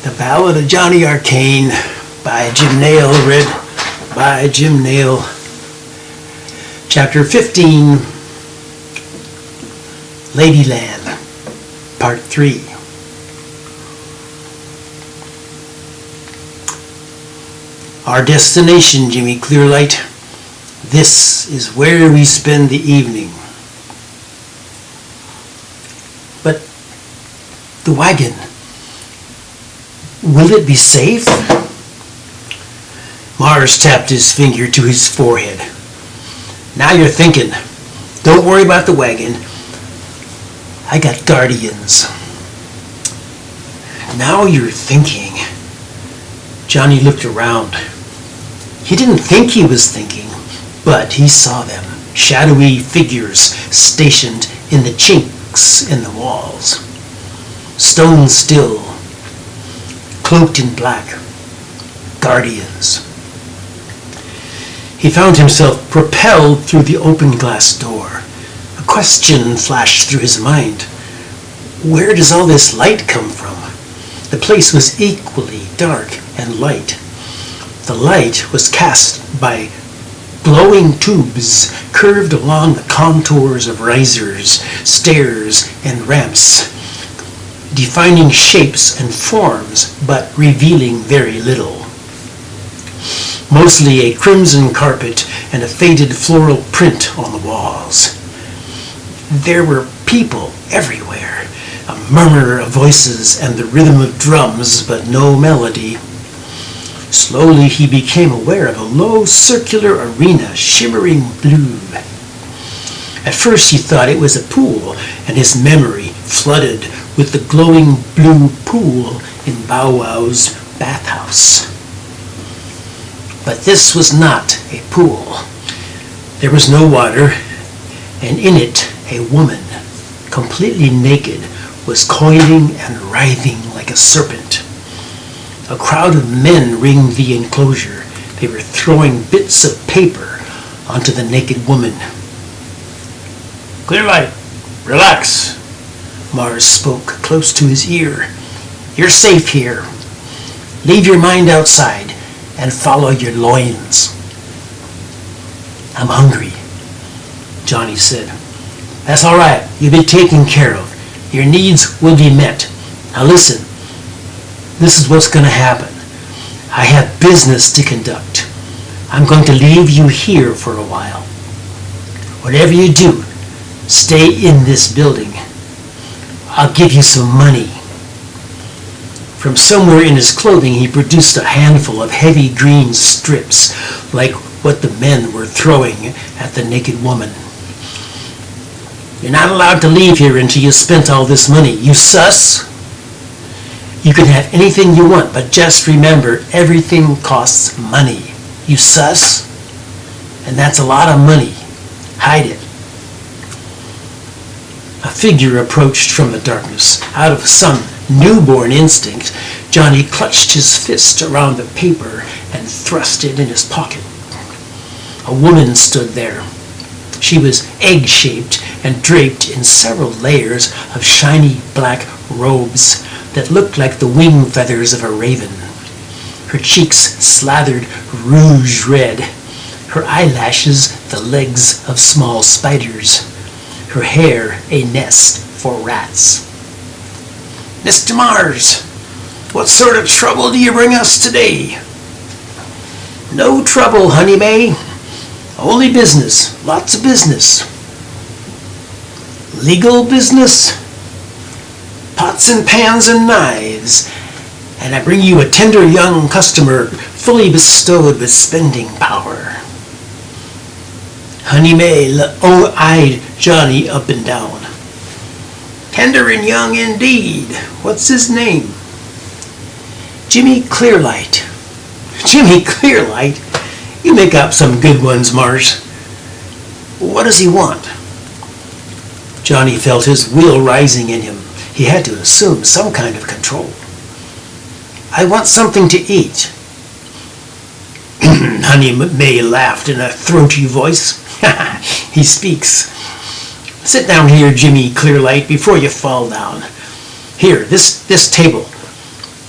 The Ballad of Johnny Arcane by Jim Nail, read by Jim Nail. Chapter 15, Ladyland, Part 3. Our destination, Jimmy Clearlight. This is where we spend the evening. But the wagon, will it be safe? Mars tapped his finger to his forehead. Now you're thinking. Don't worry about the wagon. I got guardians. Now you're thinking. Johnny looked around. He didn't think he was thinking, but he saw them, shadowy figures stationed in the chinks in the walls. Stone still, cloaked in black, guardians. He found himself propelled through the open glass door. A question flashed through his mind. Where does all this light come from? The place was equally dark and light. The light was cast by glowing tubes curved along the contours of risers, stairs, and ramps, defining shapes and forms, but revealing very little. Mostly a crimson carpet and a faded floral print on the walls. There were people everywhere, a murmur of voices and the rhythm of drums, but no melody. Slowly he became aware of a low circular arena shimmering blue. At first he thought it was a pool, and his memory flooded with the glowing blue pool in Bow Wow's bathhouse. But this was not a pool. There was no water, and in it a woman, completely naked, was coiling and writhing like a serpent. A crowd of men ringed the enclosure. They were throwing bits of paper onto the naked woman. "Clearlight, relax," Mars spoke close to his ear. "You're safe here. Leave your mind outside and follow your loins." "I'm hungry," Johnny said. "That's all right. You'll be taken care of. Your needs will be met. Now listen. This is what's going to happen. I have business to conduct. I'm going to leave you here for a while. Whatever you do, stay in this building. I'll give you some money." From somewhere in his clothing, he produced a handful of heavy green strips, like what the men were throwing at the naked woman. "You're not allowed to leave here until you've spent all this money. You sus? You can have anything you want, but just remember, everything costs money. You sus? And that's a lot of money. Hide it." A figure approached from the darkness. Out of some newborn instinct, Johnny clutched his fist around the paper and thrust it in his pocket. A woman stood there. She was egg-shaped and draped in several layers of shiny black robes that looked like the wing feathers of a raven. Her cheeks slathered rouge red, her eyelashes the legs of small spiders, her hair a nest for rats. "Mr. Mars, what sort of trouble do you bring us today?" "No trouble, Honey May. Only business. Lots of business." "Legal business?" "Pots and pans and knives. And I bring you a tender young customer fully bestowed with spending power." Honey May eyed Johnny up and down. "Tender and young indeed. What's his name?" "Jimmy Clearlight." "Jimmy Clearlight? You make up some good ones, Mars. What does he want?" Johnny felt his will rising in him. He had to assume some kind of control. "I want something to eat." Honey May laughed in a throaty voice. "He speaks. Sit down here, Jimmy Clearlight, before you fall down. Here, this table.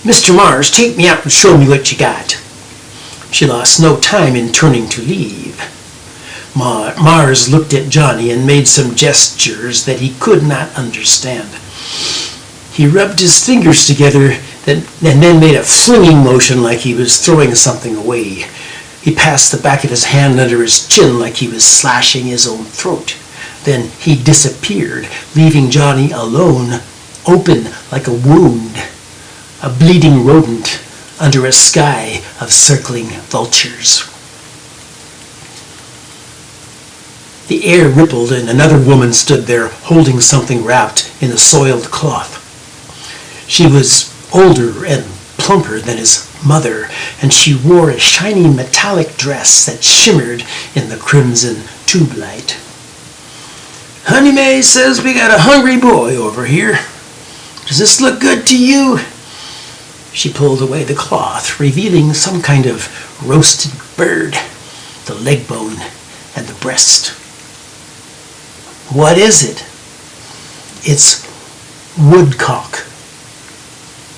Mr. Mars, take me out and show me what you got. She lost no time in turning to leave. Mars looked at Johnny and made some gestures that he could not understand. He rubbed his fingers together and then made a flinging motion like he was throwing something away. He passed the back of his hand under his chin like he was slashing his own throat. Then he disappeared, leaving Johnny alone, open like a wound, a bleeding rodent under a sky of circling vultures. The air rippled and another woman stood there holding something wrapped in a soiled cloth. She was older and plumper than his mother, and she wore a shiny metallic dress that shimmered in the crimson tube light. Honey Mae says we got a hungry boy over here. Does this look good to you? She pulled away the cloth, revealing some kind of roasted bird, the leg bone and the breast. What is it? It's woodcock.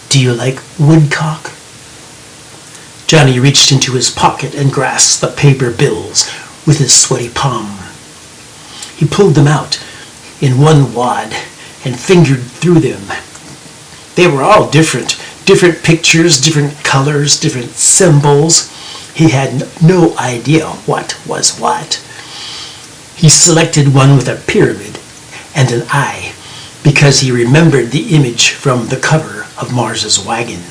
Do you like woodcock? Johnny reached into his pocket and grasped the paper bills with his sweaty palm. He pulled them out in one wad and fingered through them. They were all different pictures, different colors, different symbols. He had no idea what was what. He selected one with a pyramid and an eye because he remembered the image from the cover of Mars's wagon.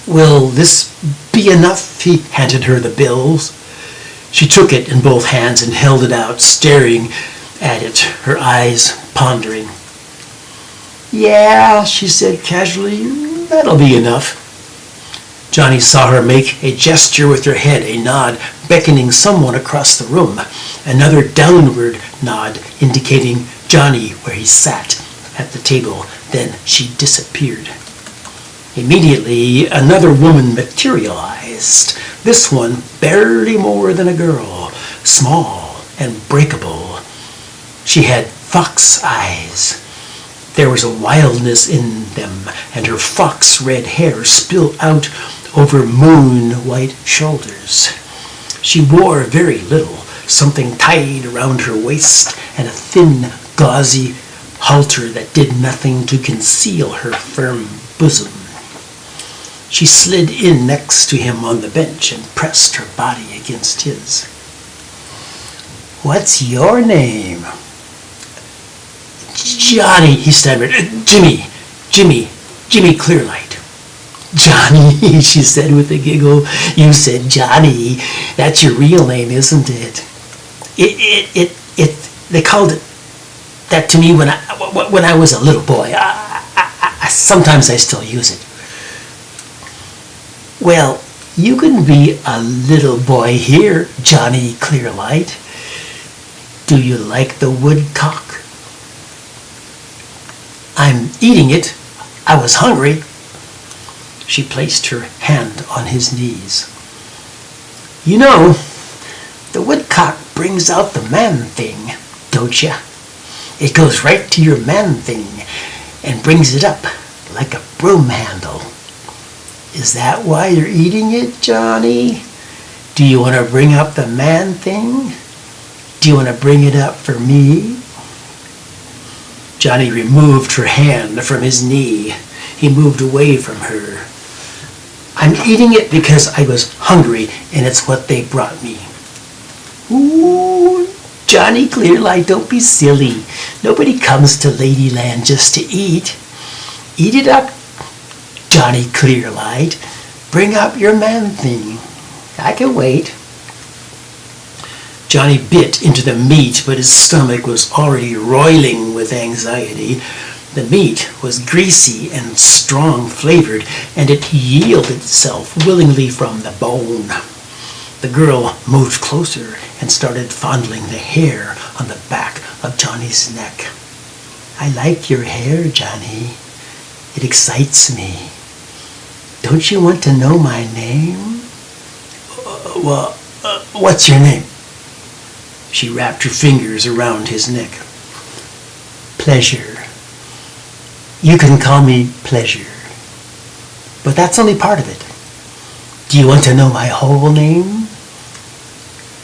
Will this be enough? He handed her the bills. She took it in both hands and held it out, staring at it, her eyes pondering. Yeah, she said casually, that'll be enough. Johnny saw her make a gesture with her head, a nod, beckoning someone across the room. Another downward nod, indicating Johnny where he sat at the table. Then she disappeared. Immediately, another woman materialized. This one barely more than a girl, small and breakable. She had fox eyes. There was a wildness in them, and her fox-red hair spilled out over moon-white shoulders. She wore very little, something tied around her waist, and a thin, gauzy halter that did nothing to conceal her firm bosom. She slid in next to him on the bench and pressed her body against his. What's your name? Johnny, he stammered. Jimmy Clearlight. Johnny, she said with a giggle. You said Johnny. That's your real name, isn't it? They called it that to me when I was a little boy. Sometimes I still use it. Well, you can be a little boy here, Johnny Clearlight. Do you like the woodcock? I'm eating it. I was hungry. She placed her hand on his knees. You know, the woodcock brings out the man thing, don't ya? It goes right to your man thing and brings it up like a broom handle. Is that why you're eating it, Johnny? Do you want to bring up the man thing? Do you want to bring it up for me? Johnny removed her hand from his knee. He moved away from her. I'm eating it because I was hungry, and it's what they brought me. Ooh, Johnny Clearlight, don't be silly. Nobody comes to Ladyland just to eat. Eat it up, Johnny Clearlight. Bring up your man thing. I can wait. Johnny bit into the meat, but his stomach was already roiling with anxiety. The meat was greasy and strong flavored, and it yielded itself willingly from the bone. The girl moved closer and started fondling the hair on the back of Johnny's neck. I like your hair, Johnny. It excites me. Don't you want to know my name? What's your name? She wrapped her fingers around his neck. Pleasure. You can call me Pleasure. but that's only part of it. Do you want to know my whole name?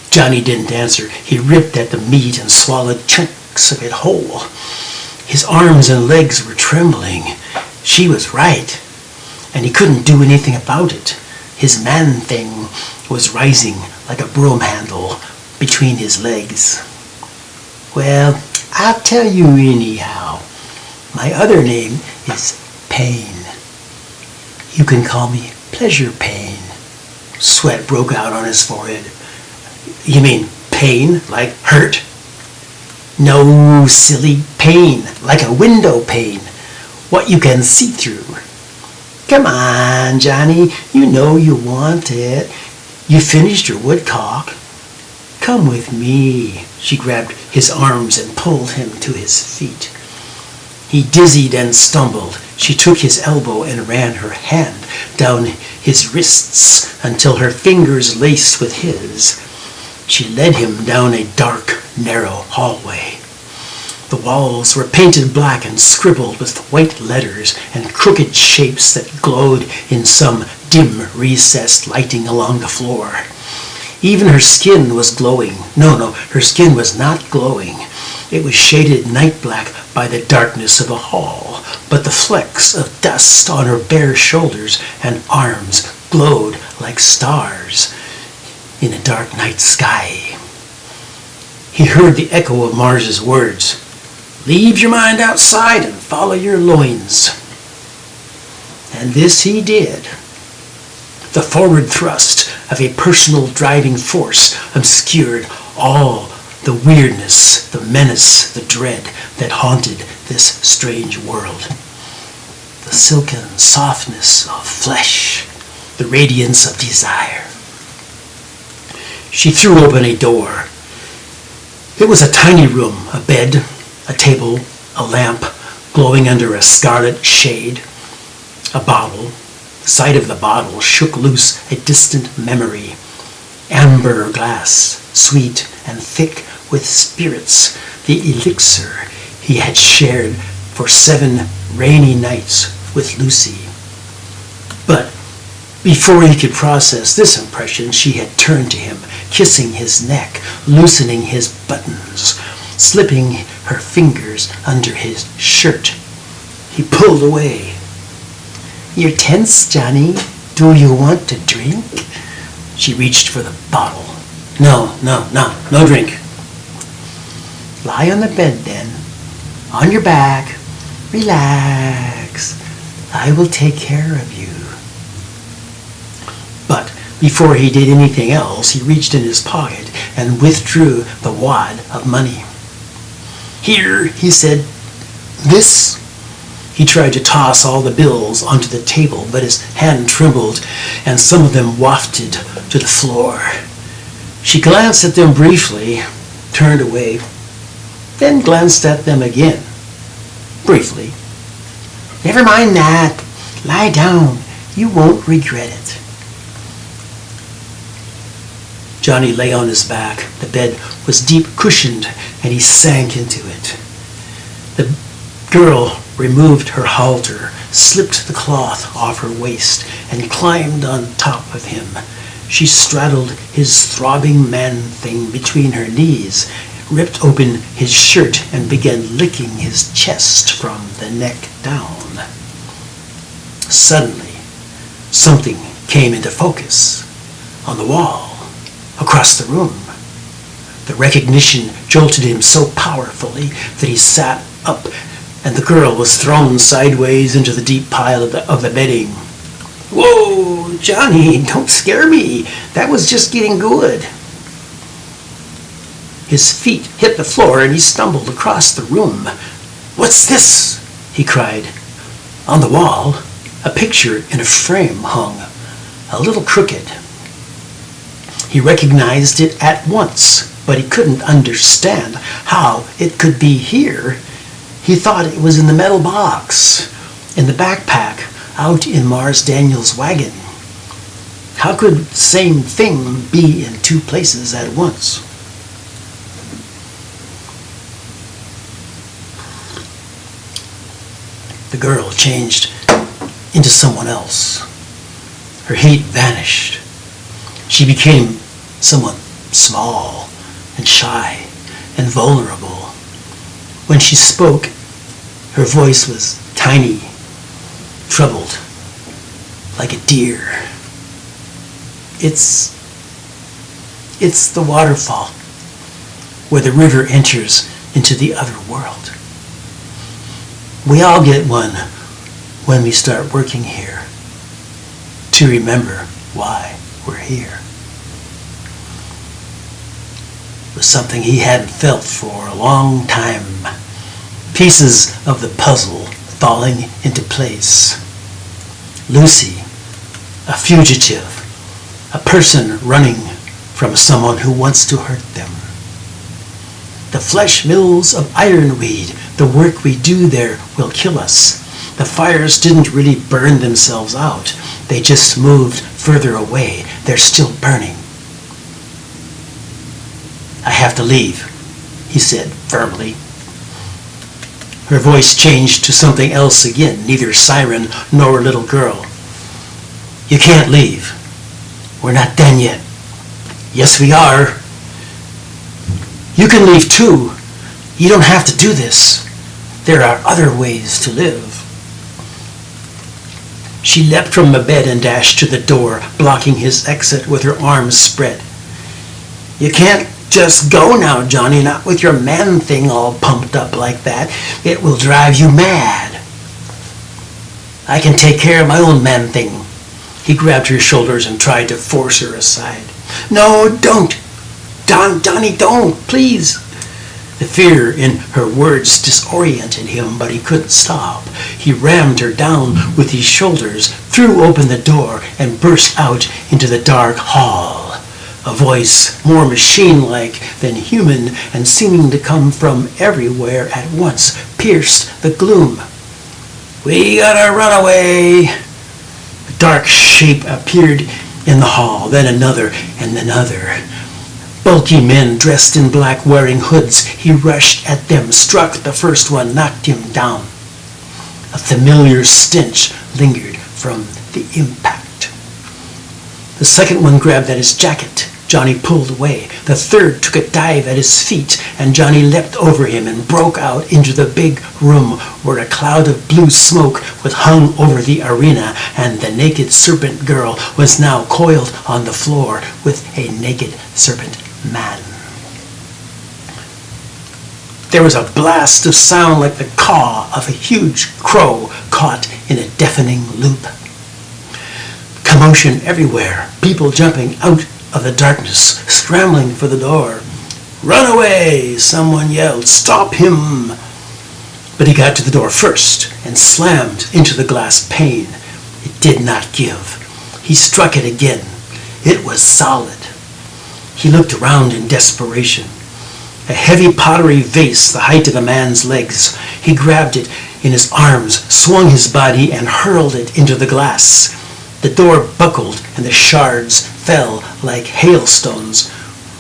Johnny didn't answer. He ripped at the meat and swallowed chunks of it whole. His arms and legs were trembling. She was right, and he couldn't do anything about it. His man thing was rising like a broom handle between his legs. Well, I'll tell you anyhow. My other name is Pain. You can call me Pleasure Pain. Sweat broke out on his forehead. You mean pain, like hurt? No, silly, pain, like a window pane, what you can see through. Come on, Johnny, you know you want it. You finished your woodcock. Come with me. She grabbed his arms and pulled him to his feet. He dizzied and stumbled. She took his elbow and ran her hand down his wrists until her fingers laced with his. She led him down a dark, narrow hallway. The walls were painted black and scribbled with white letters and crooked shapes that glowed in some dim, recessed lighting along the floor. Even her skin was glowing. No, her skin was not glowing. It was shaded night black by the darkness of the hall, but the flecks of dust on her bare shoulders and arms glowed like stars in a dark night sky. He heard the echo of Mars's words. Leave your mind outside and follow your loins. And this he did. The forward thrust of a personal driving force obscured all the weirdness, the menace, the dread that haunted this strange world. The silken softness of flesh, the radiance of desire. She threw open a door. It was a tiny room, a bed, a table, a lamp glowing under a scarlet shade, a bottle. The sight of the bottle shook loose a distant memory. Amber glass, sweet and thick with spirits, the elixir he had shared for 7 rainy nights with Lucy. But before he could process this impression, she had turned to him, kissing his neck, loosening his buttons, slipping her fingers under his shirt. He pulled away. You're tense, Johnny. Do you want to drink? She reached for the bottle. No drink. Lie on the bed then, on your back. Relax. I will take care of you. But before he did anything else, he reached in his pocket and withdrew the wad of money. Here, he said, this. He tried to toss all the bills onto the table, but his hand trembled, and some of them wafted to the floor. She glanced at them briefly, turned away, then glanced at them again, briefly. Never mind that. Lie down. You won't regret it. Johnny lay on his back. The bed was deep cushioned, and he sank into it. The girl removed her halter, slipped the cloth off her waist, and climbed on top of him. She straddled his throbbing man thing between her knees, ripped open his shirt, and began licking his chest from the neck down. Suddenly, something came into focus on the wall, across the room. The recognition jolted him so powerfully that he sat up, and the girl was thrown sideways into the deep pile of the bedding. Whoa, Johnny, don't scare me. That was just getting good. His feet hit the floor and he stumbled across the room. What's this? He cried. On the wall, a picture in a frame hung, a little crooked. He recognized it at once, but he couldn't understand how it could be here. He thought it was in the metal box, in the backpack, out in Mars Daniels' wagon. How could the same thing be in 2 places at once? The girl changed into someone else. Her hate vanished. She became someone small and shy and vulnerable. When she spoke, her voice was tiny, troubled, like a deer. It's the waterfall where the river enters into the other world. We all get one when we start working here, to remember why we're here. It was something he hadn't felt for a long time. Pieces of the puzzle falling into place. Lucy, a fugitive, a person running from someone who wants to hurt them. The flesh mills of Ironweed, the work we do there will kill us. The fires didn't really burn themselves out. They just moved further away. They're still burning. I have to leave, he said firmly. Her voice changed to something else again, neither siren nor little girl. You can't leave. We're not done yet. Yes, we are. You can leave too. You don't have to do this. There are other ways to live. She leapt from the bed and dashed to the door, blocking his exit with her arms spread. You can't just go now, Johnny, not with your man thing all pumped up like that. It will drive you mad. I can take care of my own man thing. He grabbed her shoulders and tried to force her aside. No, don't. Johnny, don't, please. The fear in her words disoriented him, but he couldn't stop. He rammed her down with his shoulders, threw open the door, and burst out into the dark hall. A voice more machine-like than human and seeming to come from everywhere at once pierced the gloom. We gotta run away. A dark shape appeared in the hall, then another and another. Bulky men dressed in black wearing hoods. He rushed at them, struck the first one, knocked him down. A familiar stench lingered from the impact. The second one grabbed at his jacket. Johnny pulled away. The third took a dive at his feet, and Johnny leapt over him and broke out into the big room where a cloud of blue smoke was hung over the arena, and the naked serpent girl was now coiled on the floor with a naked serpent man. There was a blast of sound like the caw of a huge crow caught in a deafening loop. Commotion everywhere, people jumping out of the darkness, scrambling for the door. Run away, someone yelled. Stop him! But he got to the door first and slammed into the glass pane. It did not give. He struck it again. It was solid. He looked around in desperation. A heavy pottery vase the height of a man's legs. He grabbed it in his arms, swung his body, and hurled it into the glass. The door buckled, and the shards fell like hailstones.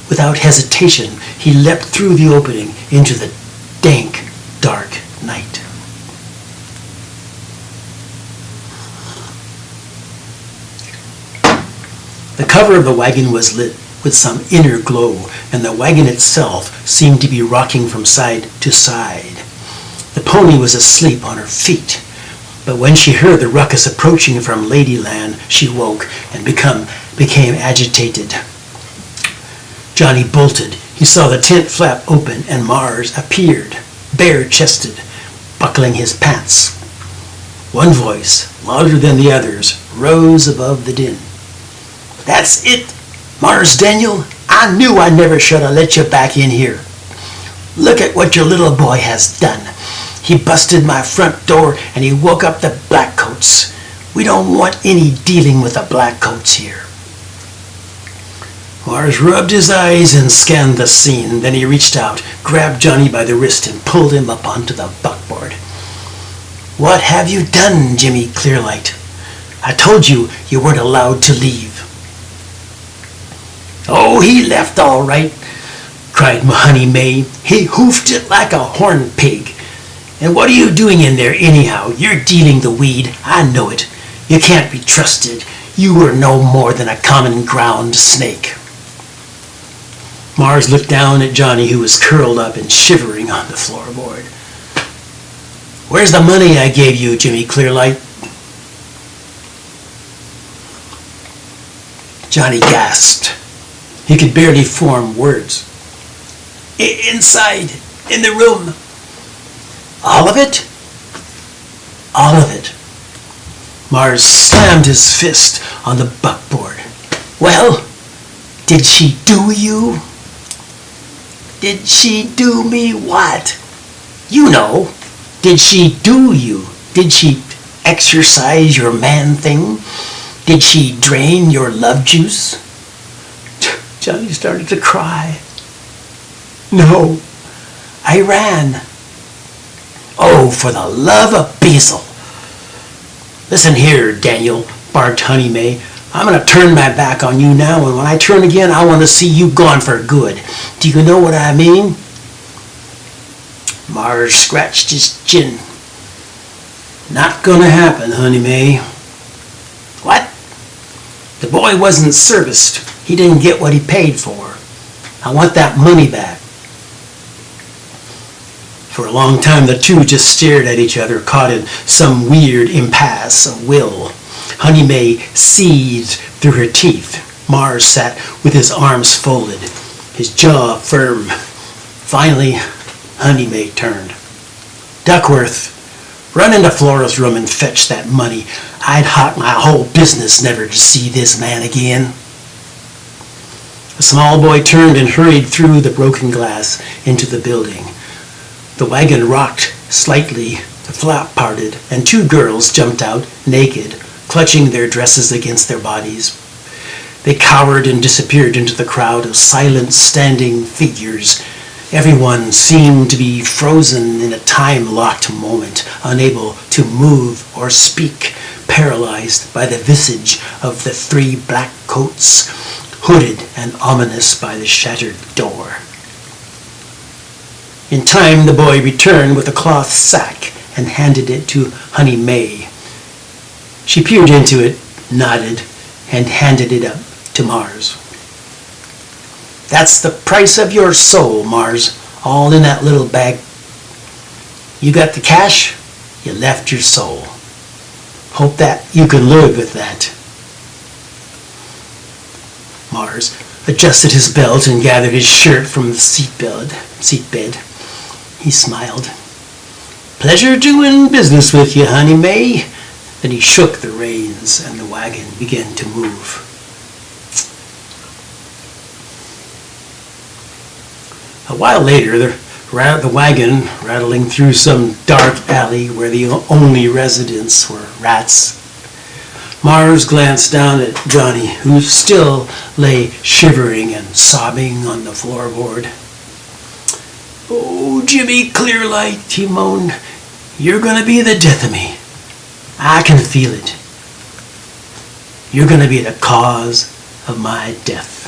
Without hesitation, he leapt through the opening into the dank, dark night. The cover of the wagon was lit with some inner glow, and the wagon itself seemed to be rocking from side to side. The pony was asleep on her feet, but when she heard the ruckus approaching from Ladyland, she woke and became agitated. Johnny bolted. He saw the tent flap open, and Mars appeared, bare-chested, buckling his pants. One voice, louder than the others, rose above the din. That's it, Mars Daniel. I knew I never should have let you back in here. Look at what your little boy has done. He busted my front door and he woke up the Blackcoats. We don't want any dealing with the Blackcoats here. Mars rubbed his eyes and scanned the scene. Then he reached out, grabbed Johnny by the wrist and pulled him up onto the buckboard. What have you done, Jimmy Clearlight? I told you you weren't allowed to leave. Oh, he left all right, cried Mahoney May. He hoofed it like a horned pig. And what are you doing in there anyhow? You're dealing the weed. I know it. You can't be trusted. You were no more than a common ground snake. Mars looked down at Johnny, who was curled up and shivering on the floorboard. Where's the money I gave you, Jimmy Clearlight? Johnny gasped. He could barely form words. Inside, in the room. All of it? All of it. Mars slammed his fist on the buckboard. Well, did she do you? Did she do me what? You know, did she do you? Did she exercise your man thing? Did she drain your love juice? Johnny started to cry. No, I ran. Oh, for the love of Basil. Listen here, Daniel, barked Honey May. I'm going to turn my back on you now, and when I turn again, I want to see you gone for good. Do you know what I mean? Mars scratched his chin. Not going to happen, Honey May. What? The boy wasn't serviced. He didn't get what he paid for. I want that money back. For a long time, the two just stared at each other, caught in some weird impasse of will. Honey May seethed through her teeth. Mars sat with his arms folded, his jaw firm. Finally, Honey May turned. Duckworth, run into Flora's room and fetch that money. I'd hawk my whole business never to see this man again. The small boy turned and hurried through the broken glass into the building. The wagon rocked slightly, the flap parted, and two girls jumped out, naked, clutching their dresses against their bodies. They cowered and disappeared into the crowd of silent, standing figures. Everyone seemed to be frozen in a time-locked moment, unable to move or speak, paralyzed by the visage of the three black coats, hooded and ominous by the shattered door. In time, the boy returned with a cloth sack and handed it to Honey May. She peered into it, nodded, and handed it up to Mars. That's the price of your soul, Mars, all in that little bag. You got the cash, you left your soul. Hope that you can live with that. Mars adjusted his belt and gathered his shirt from the seatbed. He smiled. Pleasure doing business with you, Honey May. Then he shook the reins and the wagon began to move. A while later, the wagon rattling through some dark alley where the only residents were rats. Mars glanced down at Johnny, who still lay shivering and sobbing on the floorboard. Oh, Jimmy Clearlight, he moaned. You're going to be the death of me. I can feel it. You're going to be the cause of my death.